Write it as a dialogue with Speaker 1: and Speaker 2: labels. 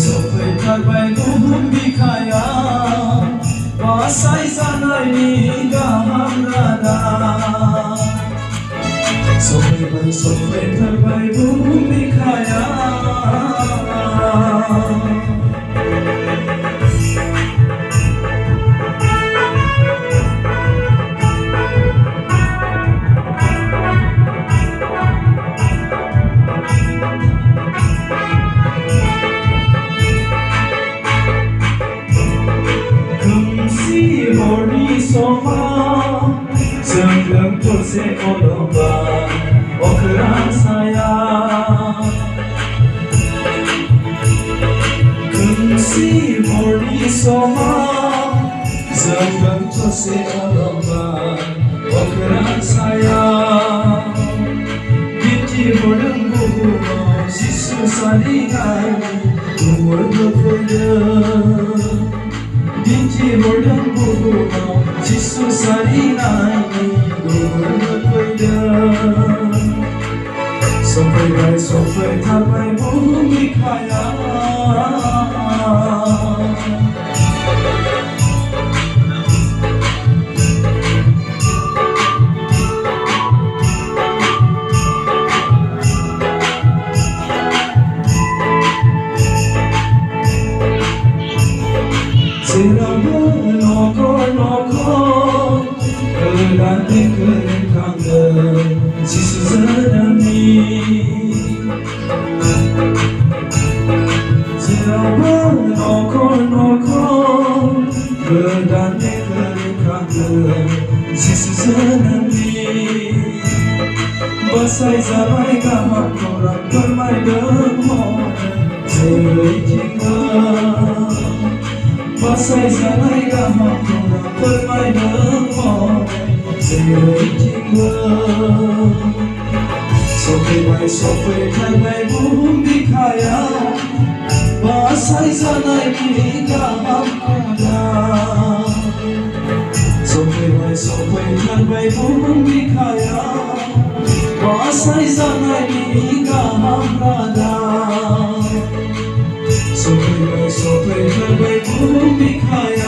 Speaker 1: सफैथारबाय बुहुम बिखायाव बासायजानायनि गाहाम रादाब सफैथारबाय बुहुम बिखायाव हरनि समाव जोंजों थरसे अदबा अख्रां सायाव खोमसि हरनि समाव जोंजों थरसे अदबा अख्रां सायाव दिन्थिहरदों बुहुमाव जिसु सालिनाय गुमुरबो फैदों दिन्थिहरदों बुहुमाव जिसु सालिनायनि गुमुरबो फैदों सफैथारबाय बुहुम बिखायाव जेरावबो न'खर गोदान देंखो रिंखांदों जिसु जोनोमनि जेरावबो न'खर गोदान देंखो रिंखांदों जिसु जोनोमनि बासायजाबाय गाहाम खौरां फोरमायदों जेरैथिंबो बासायजानाय गाहाम खौरां फोरमायदों जेरैथिंबो सफैथारबाय बुहुम बिखायाव बासायजानायनि गाहाम खौरां सफैथारबाय बुहुम बिखायाव बासायजानायनि गाहाम रादाब सफैथारबाय बुहुम बिखायाव